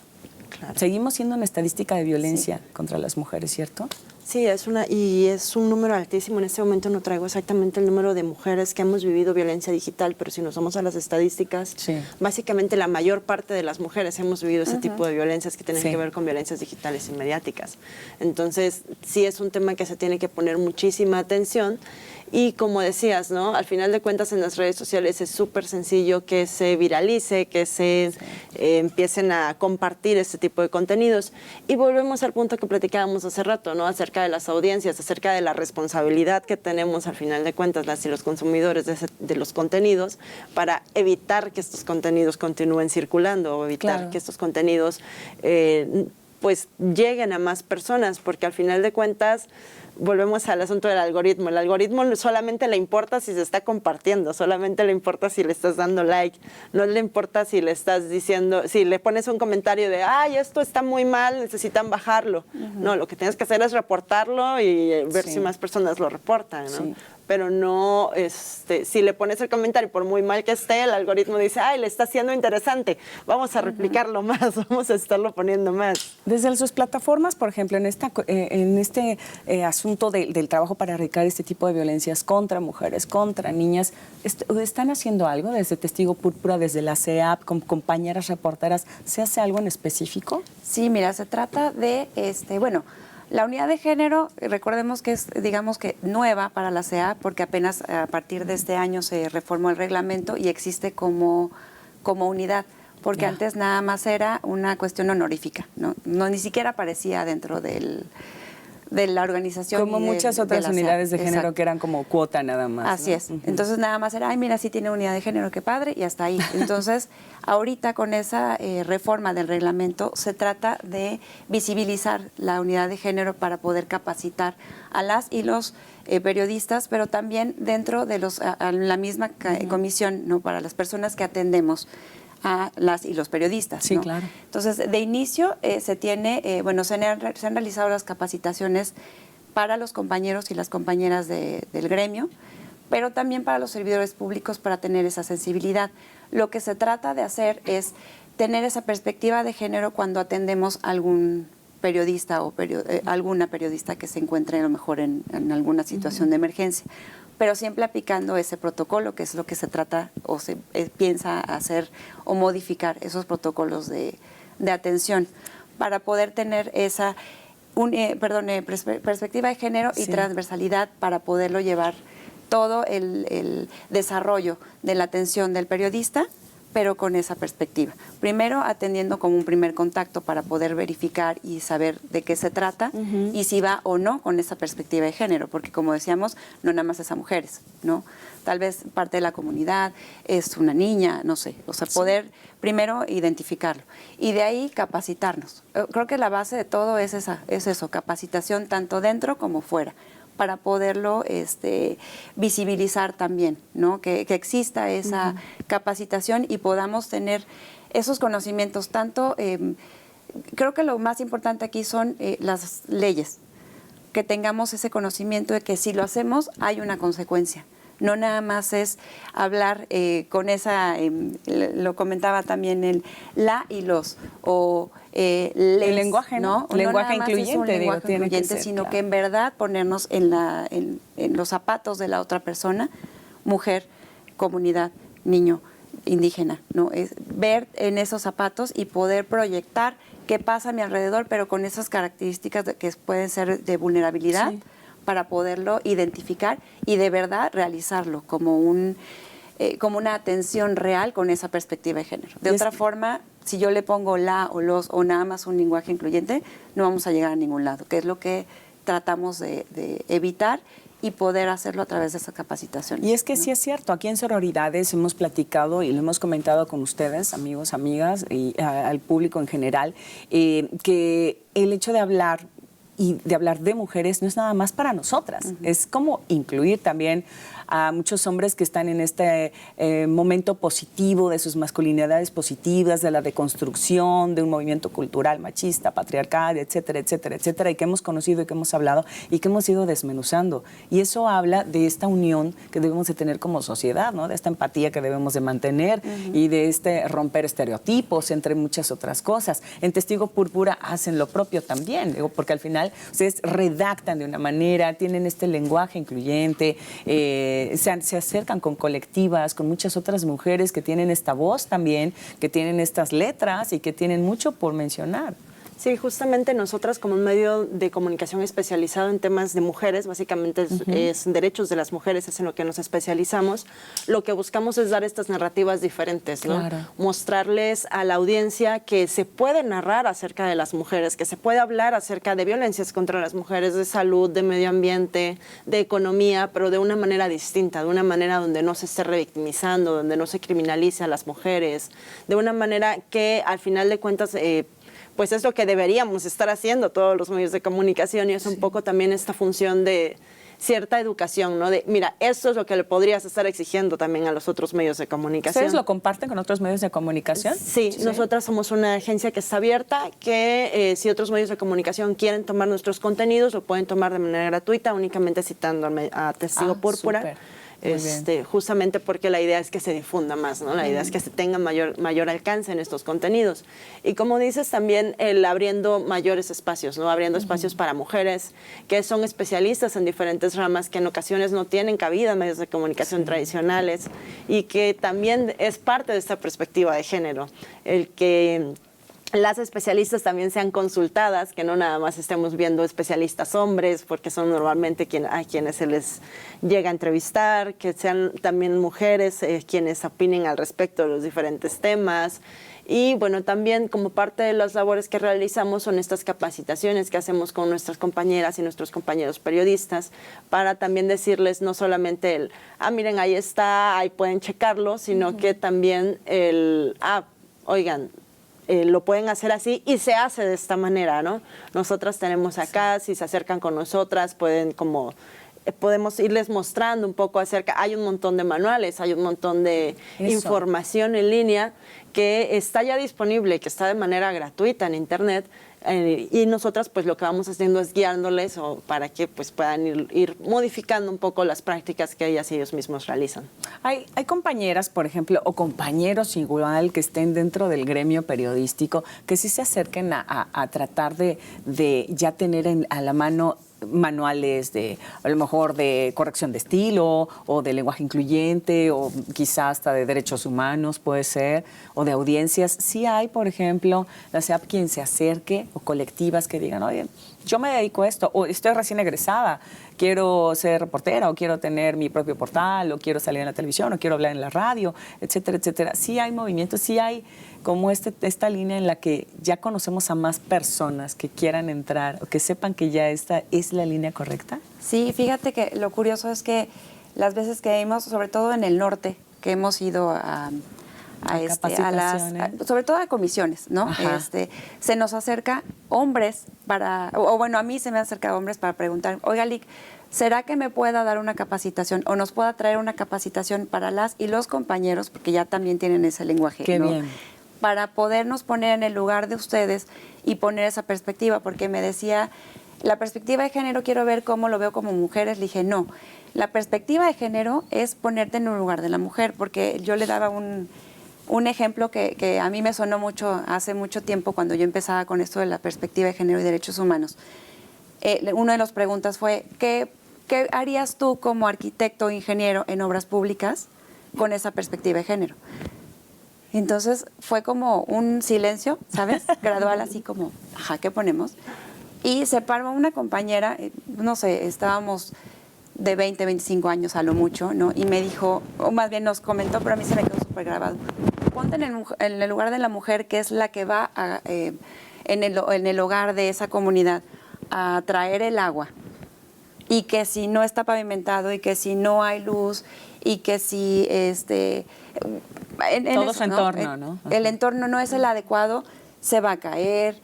Claro.
Seguimos siendo una estadística de violencia contra las mujeres, ¿cierto?
Sí, es un número altísimo. En este momento no traigo exactamente el número de mujeres que hemos vivido violencia digital, pero si nos vamos a las estadísticas, básicamente la mayor parte de las mujeres hemos vivido ese tipo de violencias que tienen que ver con violencias digitales y mediáticas. Entonces, sí es un tema que se tiene que poner muchísima atención. Y como decías, ¿no? Al final de cuentas en las redes sociales es súper sencillo que se viralice, que se empiecen a compartir este tipo de contenidos. Y volvemos al punto que platicábamos hace rato, ¿no? Acerca de las audiencias, acerca de la responsabilidad que tenemos al final de cuentas las y los consumidores de los contenidos para evitar que estos contenidos continúen circulando o evitar que estos contenidos pues lleguen a más personas, porque al final de cuentas volvemos al asunto del algoritmo. El algoritmo solamente le importa si se está compartiendo, solamente le importa si le estás dando like, no le importa si le estás diciendo, si le pones un comentario de, ay, esto está muy mal, necesitan bajarlo. No, lo que tienes que hacer es reportarlo y ver si más personas lo reportan, ¿no? Sí. Pero no, si le pones el comentario, por muy mal que esté, el algoritmo dice, ay, le está haciendo interesante, vamos a replicarlo más, vamos a estarlo poniendo más.
Desde sus plataformas, por ejemplo, en este asunto del trabajo para erradicar este tipo de violencias contra mujeres, contra niñas, ¿están haciendo algo desde Testigo Púrpura, desde la CEAP, con compañeras reporteras? ¿Se hace algo en específico?
Sí, mira, se trata de, la unidad de género, recordemos que es, digamos que nueva para la CEA, porque apenas a partir de este año se reformó el reglamento y existe como unidad, porque antes nada más era una cuestión honorífica, ¿no? Ni siquiera aparecía dentro de la organización.
Como muchas otras unidades de género que eran como cuota nada más.
Así es. Entonces nada más era, ay, mira, sí tiene unidad de género, qué padre, y hasta ahí. Entonces, ahorita con esa reforma del reglamento se trata de visibilizar la unidad de género para poder capacitar a las y los periodistas, pero también dentro de la misma comisión, ¿no? Para las personas que atendemos a las y los periodistas.
Sí,
¿no?
claro.
Entonces, de inicio se han realizado las capacitaciones para los compañeros y las compañeras del gremio, pero también para los servidores públicos para tener esa sensibilidad. Lo que se trata de hacer es tener esa perspectiva de género cuando atendemos a algún periodista o alguna periodista que se encuentre a lo mejor en alguna situación de emergencia, pero siempre aplicando ese protocolo, que es lo que se trata o se piensa hacer o modificar esos protocolos de atención para poder tener esa perspectiva de género y transversalidad para poderlo llevar todo el desarrollo de la atención del periodista, pero con esa perspectiva. Primero atendiendo como un primer contacto para poder verificar y saber de qué se trata y si va o no con esa perspectiva de género, porque como decíamos, no nada más es a mujeres, ¿no? Tal vez parte de la comunidad es una niña, no sé, o sea, poder primero identificarlo y de ahí capacitarnos. Creo que la base de todo es eso, capacitación tanto dentro como fuera, para poderlo visibilizar también, ¿no? Que exista esa capacitación y podamos tener esos conocimientos. Tanto, creo que lo más importante aquí son las leyes, que tengamos ese conocimiento de que si lo hacemos hay una consecuencia. No nada más es hablar con esa, lo comentaba también el la y los, o les,
el lenguaje, ¿no?
Lenguaje
incluyente,
es un lenguaje incluyente, sino que en verdad ponernos en los zapatos de la otra persona, mujer, comunidad, niño, indígena, ¿no? Es ver en esos zapatos y poder proyectar qué pasa a mi alrededor, pero con esas características que pueden ser de vulnerabilidad, para poderlo identificar y de verdad realizarlo como una atención real con esa perspectiva de género. De otra forma, si yo le pongo la o los o nada más un lenguaje incluyente, no vamos a llegar a ningún lado, que es lo que tratamos de evitar y poder hacerlo a través de esa capacitación.
Y es que sí es cierto, aquí en Sororidades hemos platicado y lo hemos comentado con ustedes, amigos, amigas, y al público en general, que el hecho de hablar y de hablar de mujeres no es nada más para nosotras, es como incluir también a muchos hombres que están en este momento positivo de sus masculinidades positivas, de la deconstrucción, de un movimiento cultural machista, patriarcal, etcétera, etcétera, etcétera, y que hemos conocido y que hemos hablado y que hemos ido desmenuzando. Y eso habla de esta unión que debemos de tener como sociedad, ¿no? De esta empatía que debemos de mantener y de este romper estereotipos, entre muchas otras cosas. En Testigo Púrpura hacen lo propio también, digo, porque al final ustedes redactan de una manera, tienen este lenguaje incluyente, se acercan con colectivas, con muchas otras mujeres que tienen esta voz también, que tienen estas letras y que tienen mucho por mencionar.
Sí, justamente nosotras como un medio de comunicación especializado en temas de mujeres, básicamente es derechos de las mujeres, es en lo que nos especializamos, lo que buscamos es dar estas narrativas diferentes, ¿no?
Claro.
Mostrarles a la audiencia que se puede narrar acerca de las mujeres, que se puede hablar acerca de violencias contra las mujeres, de salud, de medio ambiente, de economía, pero de una manera distinta, de una manera donde no se esté revictimizando, donde no se criminalice a las mujeres, de una manera que al final de cuentas pues es lo que deberíamos estar haciendo todos los medios de comunicación y es un poco también esta función de cierta educación, ¿no? De, mira, esto es lo que le podrías estar exigiendo también a los otros medios de comunicación.
¿Ustedes lo comparten con otros medios de comunicación?
Sí, nosotras somos una agencia que está abierta, que si otros medios de comunicación quieren tomar nuestros contenidos, lo pueden tomar de manera gratuita, únicamente citando a Testigo Púrpura.
Súper.
Justamente porque la idea es que se difunda más, ¿no? La idea es que se tenga mayor alcance en estos contenidos. Y como dices, también el abriendo mayores espacios, ¿no? Abriendo espacios para mujeres que son especialistas en diferentes ramas que en ocasiones no tienen cabida en medios de comunicación tradicionales y que también es parte de esta perspectiva de género, el que las especialistas también sean consultadas, que no nada más estemos viendo especialistas hombres, porque son normalmente a quienes se les llega a entrevistar, que sean también mujeres quienes opinen al respecto de los diferentes temas. Y bueno, también como parte de las labores que realizamos son estas capacitaciones que hacemos con nuestras compañeras y nuestros compañeros periodistas para también decirles no solamente miren, ahí está, ahí pueden checarlo, sino que también oigan, lo pueden hacer así y se hace de esta manera, ¿no? Nosotras tenemos acá, si se acercan con nosotras, podemos irles mostrando un poco acerca, hay un montón de manuales, hay un montón de información en línea que está ya disponible, que está de manera gratuita en internet, y nosotras pues lo que vamos haciendo es guiándoles para que pues puedan ir modificando un poco las prácticas que ellas y ellos mismos realizan.
Hay compañeras, por ejemplo, o compañeros igual que estén dentro del gremio periodístico que sí se acerquen a tratar de ya tener a la mano manuales a lo mejor de corrección de estilo o de lenguaje incluyente o quizás hasta de derechos humanos puede ser o de audiencias. Sí hay, por ejemplo, la SEAP quien se acerque o colectivas que digan, oye, yo me dedico a esto o estoy recién egresada, quiero ser reportera o quiero tener mi propio portal o quiero salir en la televisión o quiero hablar en la radio, etcétera, etcétera. Sí hay movimientos, sí hay como esta línea en la que ya conocemos a más personas que quieran entrar o que sepan que ya esta es la línea correcta.
Sí, fíjate que lo curioso es que las veces que hemos, sobre todo en el norte, que hemos ido sobre todo a comisiones, ¿no? Se nos acerca hombres a mí se me han acercado hombres para preguntar, oiga, Lic, ¿será que me pueda dar una capacitación o nos pueda traer una capacitación para las y los compañeros, porque ya también tienen ese lenguaje,
Qué
¿no?
bien.
Para podernos poner en el lugar de ustedes y poner esa perspectiva, porque me decía, la perspectiva de género quiero ver cómo lo veo como mujeres. Le dije, no, la perspectiva de género es ponerte en un lugar de la mujer, porque yo le daba un ejemplo que a mí me sonó mucho hace mucho tiempo cuando yo empezaba con esto de la perspectiva de género y derechos humanos. Una de las preguntas fue, ¿qué harías tú como arquitecto o ingeniero en obras públicas con esa perspectiva de género? Entonces fue como un silencio, ¿sabes? Gradual, así como, ¿qué ponemos? Y se paró una compañera, no sé, estábamos de 20, 25 años a lo mucho, ¿no? Y me dijo, o más bien nos comentó, pero a mí se me quedó súper grabado. Ponte en el lugar de la mujer, que es la que va en el hogar de esa comunidad a traer el agua. y que si no está pavimentado y que si no hay luz y que si
todo su entorno, ¿no?
El entorno no es el adecuado, se va a caer,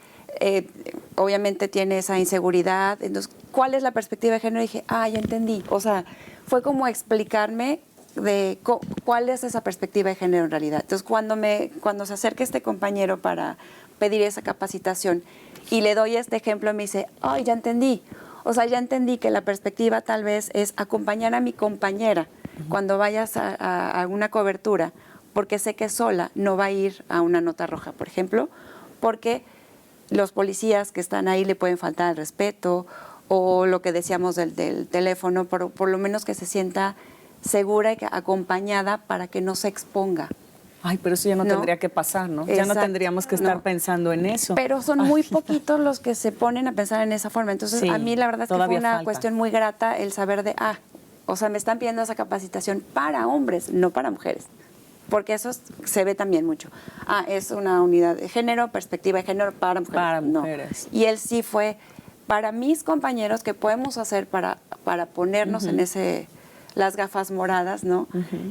obviamente tiene esa inseguridad. Entonces, ¿cuál es la perspectiva de género? Y dije, ya entendí. O sea, fue como explicarme de cuál es esa perspectiva de género en realidad. Entonces, cuando se acerca este compañero para pedir esa capacitación y le doy este ejemplo, me dice, ya entendí. O sea, ya entendí que la perspectiva tal vez es acompañar a mi compañera cuando vayas a alguna cobertura, porque sé que sola no va a ir a una nota roja, por ejemplo, porque los policías que están ahí le pueden faltar el respeto, o lo que decíamos del teléfono, por lo menos que se sienta segura y acompañada para que no se exponga.
Ay, pero eso ya no tendría que pasar, ¿no? Ya no tendríamos que estar pensando en eso.
Pero son muy poquitos los que se ponen a pensar en esa forma. Entonces, a mí la verdad es que fue una cuestión muy grata el saber de, o sea, me están pidiendo esa capacitación para hombres, no para mujeres. Porque eso se ve también mucho. Es una unidad de género, perspectiva de género para mujeres.
Para mujeres.
No. Y él sí fue, para mis compañeros, ¿qué podemos hacer para ponernos en las gafas moradas, ¿no?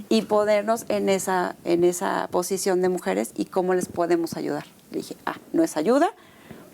Y ponernos en esa posición de mujeres y cómo les podemos ayudar? Le dije, no es ayuda,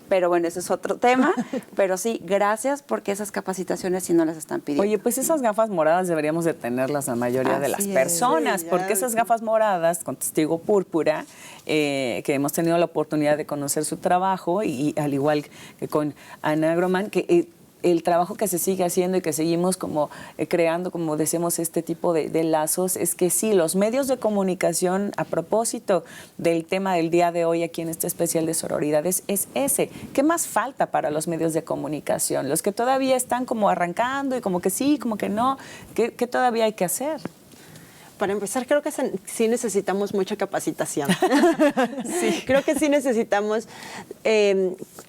pero bueno, ese es otro tema. Pero sí, gracias, porque esas capacitaciones sí no las están pidiendo.
Oye, pues esas gafas moradas deberíamos de tenerlas la mayoría de las personas,
sí,
porque esas gafas moradas con testigo púrpura, que hemos tenido la oportunidad de conocer su trabajo, y al igual que con Ana Groman, que el trabajo que se sigue haciendo y que seguimos como creando, como decimos, este tipo de lazos, es que sí, los medios de comunicación, a propósito del tema del día de hoy aquí en este especial de sororidades, es ese. ¿Qué más falta para los medios de comunicación? Los que todavía están como arrancando y como que sí, como que no, ¿qué todavía hay que hacer?
Para empezar, creo que sí necesitamos mucha capacitación. Sí, creo que sí necesitamos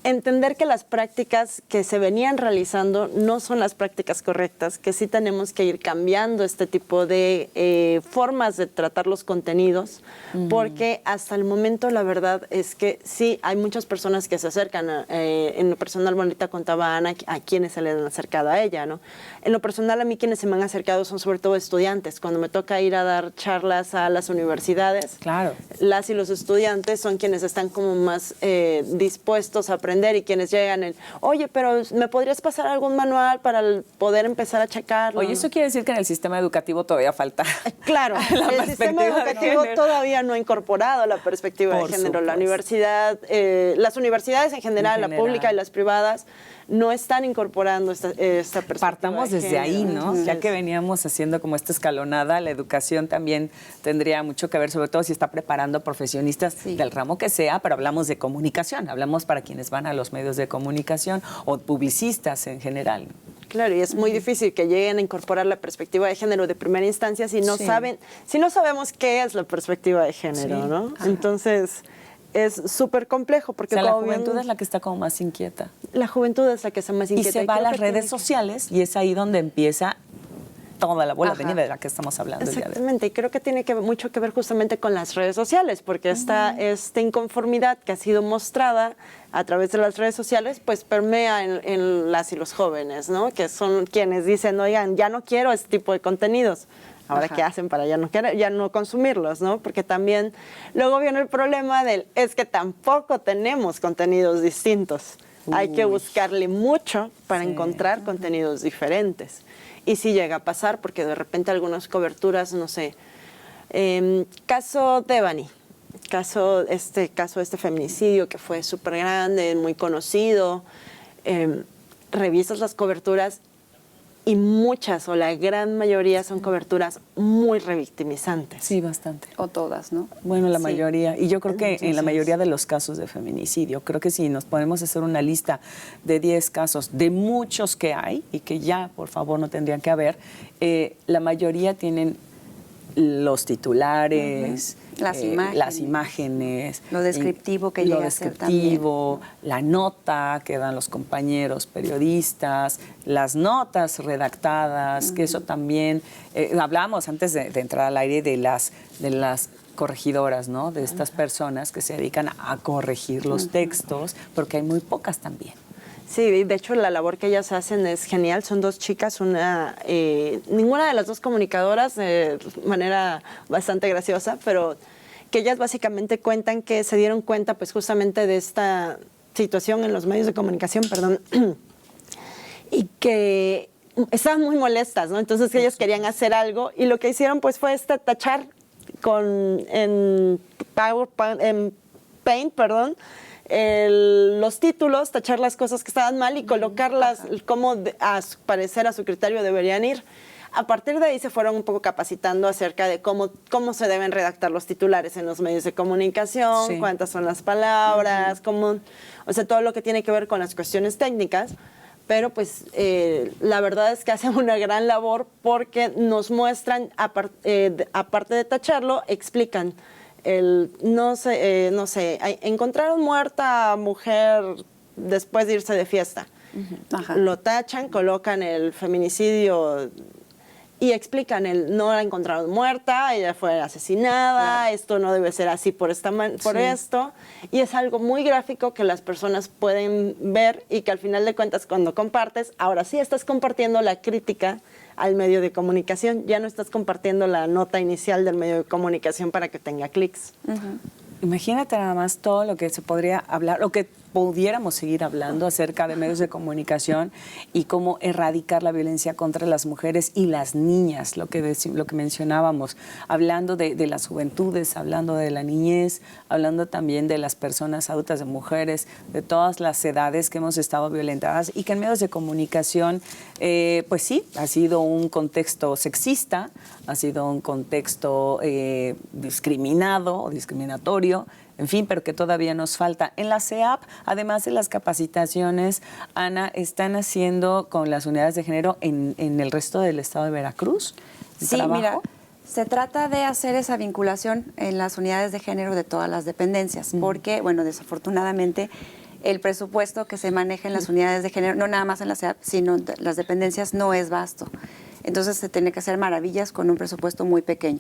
entender que las prácticas que se venían realizando no son las prácticas correctas, que sí tenemos que ir cambiando este tipo de formas de tratar los contenidos, porque hasta el momento la verdad es que sí, hay muchas personas que se acercan. En lo personal, ahorita contaba Ana a quienes se le han acercado a ella, ¿no? En lo personal, a mí quienes se me han acercado son sobre todo estudiantes. Cuando me toca ir a dar charlas a las universidades,
claro,
las y los estudiantes son quienes están como más dispuestos a aprender y quienes llegan oye, pero ¿me podrías pasar algún manual para poder empezar a checarlo?
Oye, eso quiere decir que en el sistema educativo todavía falta.
Claro, el sistema educativo todavía no ha incorporado la perspectiva de género. La universidad, las universidades en general, la pública y las privadas, no están incorporando esta perspectiva.
Partamos
de
desde ahí, ¿no?
Entonces,
ya que veníamos haciendo como esta escalonada, la educación también tendría mucho que ver, sobre todo si está preparando profesionistas del ramo que sea, pero hablamos de comunicación, hablamos para quienes van a los medios de comunicación o publicistas en general.
Claro, y es muy difícil que lleguen a incorporar la perspectiva de género de primera instancia si no sabemos qué es la perspectiva de género, ¿no? Entonces, es súper complejo porque
la juventud es la que está como más inquieta.
La juventud es la que está más inquieta.
Y se va a las redes sociales y es ahí donde empieza toda la bola de nieve de la que estamos hablando.
Exactamente, y creo que tiene mucho que ver justamente con las redes sociales, porque esta inconformidad que ha sido mostrada a través de las redes sociales, pues permea en las y los jóvenes, ¿no? Que son quienes dicen, oigan, ya no quiero este tipo de contenidos. Ahora, ¿qué hacen para ya no consumirlos, ¿no? Porque también luego viene el problema es que tampoco tenemos contenidos distintos. Hay que buscarle mucho para encontrar contenidos diferentes. Y sí llega a pasar, porque de repente algunas coberturas, no sé, caso Devani, este feminicidio que fue súper grande, muy conocido, revisas las coberturas y muchas o la gran mayoría son coberturas muy revictimizantes.
Sí, bastante.
O todas, ¿no?
Bueno, la mayoría. Y yo creo que en la mayoría de los casos de feminicidio, creo que si nos podemos hacer una lista de 10 casos, de muchos que hay y que ya, por favor, no tendrían que haber, la mayoría tienen los titulares, las imágenes,
lo descriptivo que llega a ser también.
La nota que dan los compañeros periodistas, las notas redactadas, que eso también, hablábamos antes de entrar al aire de las corregidoras, ¿no? De estas personas que se dedican a corregir los textos, porque hay muy pocas también.
Sí, de hecho la labor que ellas hacen es genial. Son 2 chicas, ninguna de las 2 comunicadoras, de manera bastante graciosa, pero que ellas básicamente cuentan que se dieron cuenta pues justamente de esta situación en los medios de comunicación, perdón, y que estaban muy molestas, ¿no? Entonces ellas querían hacer algo y lo que hicieron pues fue tachar en Paint, los títulos, tachar las cosas que estaban mal y colocarlas como a su parecer, a su criterio deberían ir. A partir de ahí se fueron un poco capacitando acerca de cómo se deben redactar los titulares en los medios de comunicación, sí, cuántas son las palabras, o sea, todo lo que tiene que ver con las cuestiones técnicas. Pero pues la verdad es que hacen una gran labor porque nos muestran, aparte de tacharlo, explican. Encontraron muerta a mujer después de irse de fiesta. Ajá. Lo tachan, colocan el feminicidio y explican no la encontraron muerta, ella fue asesinada, claro, esto no debe ser así por esto. Y es algo muy gráfico que las personas pueden ver y que al final de cuentas cuando compartes, ahora sí estás compartiendo la crítica al medio de comunicación, ya no estás compartiendo la nota inicial del medio de comunicación para que tenga clics.
Uh-huh. Imagínate nada más todo lo que se podría hablar, o que pudiéramos seguir hablando acerca de medios de comunicación y cómo erradicar la violencia contra las mujeres y las niñas, lo que mencionábamos, hablando de las juventudes, hablando de la niñez, hablando también de las personas adultas, de mujeres, de todas las edades que hemos estado violentadas y que en medios de comunicación, pues sí, ha sido un contexto sexista, ha sido un contexto discriminado o discriminatorio, en fin, pero que todavía nos falta. En la CEAP, además de las capacitaciones, Ana, ¿están haciendo con las unidades de género en el resto del estado de Veracruz?
Sí, mira, se trata de hacer esa vinculación en las unidades de género de todas las dependencias, porque, bueno, desafortunadamente, el presupuesto que se maneja en las unidades de género, no nada más en la CEAP, sino en las dependencias, no es vasto. Entonces se tiene que hacer maravillas con un presupuesto muy pequeño.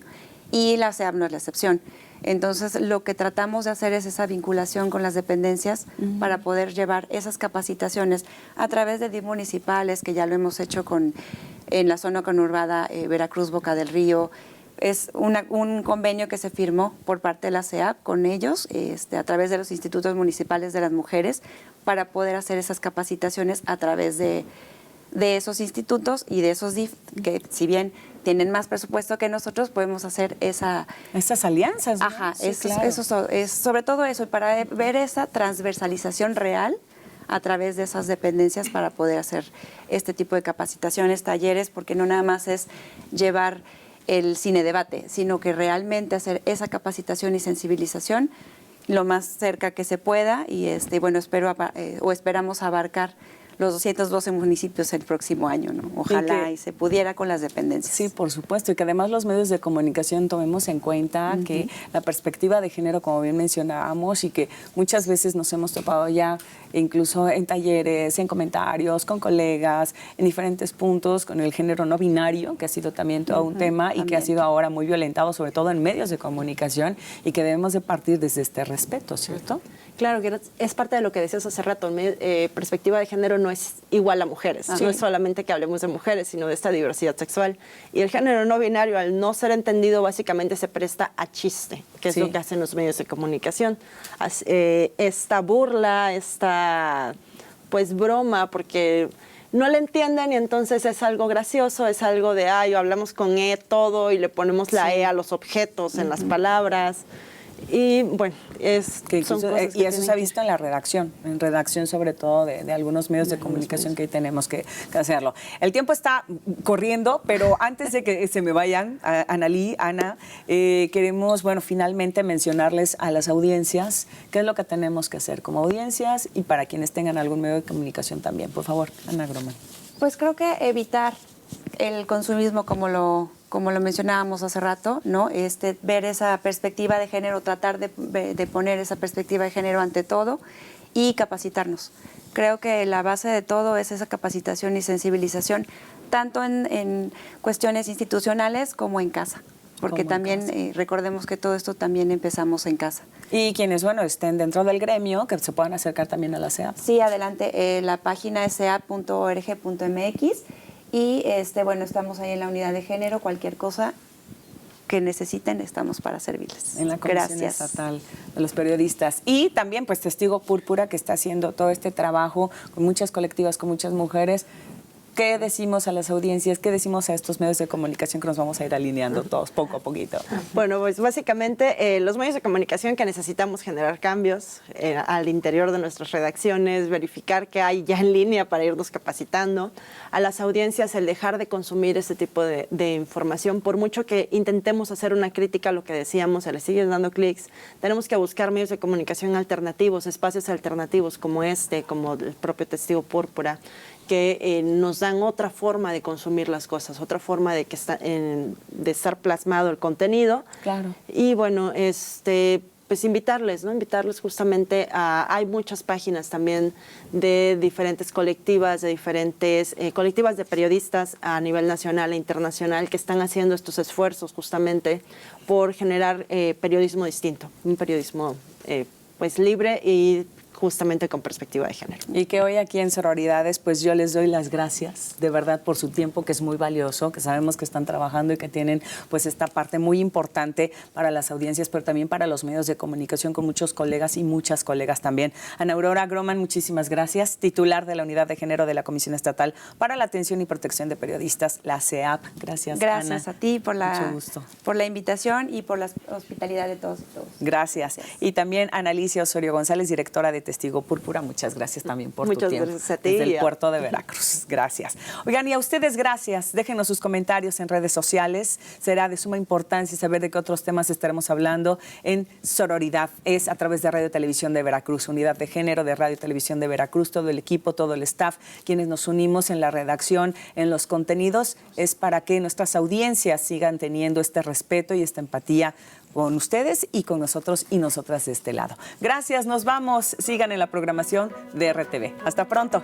Y la CEAP no es la excepción. Entonces, lo que tratamos de hacer es esa vinculación con las dependencias para poder llevar esas capacitaciones a través de DIF municipales, que ya lo hemos hecho en la zona conurbada Veracruz, Boca del Río. Es un convenio que se firmó por parte de la CEAP con ellos, a través de los institutos municipales de las mujeres, para poder hacer esas capacitaciones a través de esos institutos y de esos DIF, que si bien tienen más presupuesto que nosotros, podemos hacer
estas alianzas, ¿no?
Ajá,
sí,
claro. Eso es sobre todo eso, para ver esa transversalización real a través de esas dependencias para poder hacer este tipo de capacitaciones, talleres, porque no nada más es llevar el cine debate, sino que realmente hacer esa capacitación y sensibilización lo más cerca que se pueda y bueno, esperamos abarcar los 212 municipios el próximo año, ¿no? Ojalá y se pudiera con las dependencias.
Sí, por supuesto, y que además los medios de comunicación tomemos en cuenta que la perspectiva de género, como bien mencionábamos, y que muchas veces nos hemos topado ya incluso en talleres, en comentarios, con colegas, en diferentes puntos, con el género no binario, que ha sido también todo un tema y que ha sido ahora muy violentado, sobre todo en medios de comunicación, y que debemos de partir desde este respeto, ¿cierto?
Claro, que es parte de lo que decías hace rato. Perspectiva de género no es igual a mujeres. No es solamente que hablemos de mujeres, sino de esta diversidad sexual. Y el género no binario, al no ser entendido, básicamente se presta a chiste, que es lo que hacen los medios de comunicación. Esta burla, esta broma, porque no le entienden y entonces es algo gracioso, es algo de, hablamos con todo y le ponemos la a los objetos en las palabras. Y bueno,
eso se ha visto en la redacción, sobre todo de algunos medios de comunicación que hoy tenemos que hacerlo. El tiempo está corriendo, pero antes de que se me vayan, Analí, Ana, queremos, finalmente mencionarles a las audiencias qué es lo que tenemos que hacer como audiencias y para quienes tengan algún medio de comunicación también. Por favor, Ana Groman.
Pues creo que evitar el consumismo como lo mencionábamos hace rato, ¿no? Ver esa perspectiva de género, tratar de poner esa perspectiva de género ante todo y capacitarnos. Creo que la base de todo es esa capacitación y sensibilización, tanto en cuestiones institucionales como en casa. porque
Como en
también
casa.
recordemos que todo esto también empezamos en casa.
Y quienes, bueno, estén dentro del gremio, que se puedan acercar también a la CEAP.
Sí, adelante, la página es ceap.org.mx y bueno, estamos ahí en la unidad de género, cualquier cosa que necesiten, estamos para servirles.
En la Comisión Estatal de los Periodistas. Y también, pues, Testigo Púrpura, que está haciendo todo este trabajo con muchas colectivas, con muchas mujeres. ¿Qué decimos a las audiencias? ¿Qué decimos a estos medios de comunicación que nos vamos a ir alineando todos poco a poquito?
Bueno, pues básicamente los medios de comunicación que necesitamos generar cambios al interior de nuestras redacciones, verificar qué hay ya en línea para irnos capacitando. A las audiencias el dejar de consumir este tipo de información, por mucho que intentemos hacer una crítica a lo que decíamos, se le siguen dando clics, tenemos que buscar medios de comunicación alternativos, espacios alternativos como como el propio Testigo Púrpura, que nos dan otra forma de consumir las cosas, otra forma de estar plasmado el contenido.
Claro.
Y bueno, pues invitarles, ¿no? Invitarles justamente hay muchas páginas también de diferentes colectivas, colectivas de periodistas a nivel nacional e internacional que están haciendo estos esfuerzos justamente por generar periodismo distinto, un periodismo pues libre y justamente con perspectiva de género.
Y que hoy aquí en Sororidades, pues yo les doy las gracias, de verdad, por su tiempo, que es muy valioso, que sabemos que están trabajando y que tienen pues esta parte muy importante para las audiencias, pero también para los medios de comunicación, con muchos colegas y muchas colegas también. Ana Aurora Groman, muchísimas gracias, titular de la Unidad de Género de la Comisión Estatal para la Atención y Protección de Periodistas, la CEAP. Gracias,
Gracias
Ana.
a ti por
Mucho gusto.
por la invitación y por la hospitalidad de todos y todos.
Gracias. Y también Ana Alicia Osorio González, directora de Testigo Púrpura. Muchas gracias también por tu tiempo.
Muchas gracias a ti.
Desde el puerto de Veracruz. Gracias. Oigan, y a ustedes gracias. Déjenos sus comentarios en redes sociales. Será de suma importancia saber de qué otros temas estaremos hablando en Sororidad. Es a través de Radio Televisión de Veracruz, Unidad de Género de Radio Televisión de Veracruz, todo el equipo, todo el staff, quienes nos unimos en la redacción, en los contenidos, es para que nuestras audiencias sigan teniendo este respeto y esta empatía con ustedes y con nosotros y nosotras de este lado. Gracias, nos vamos. Sigan en la programación de RTV. Hasta pronto.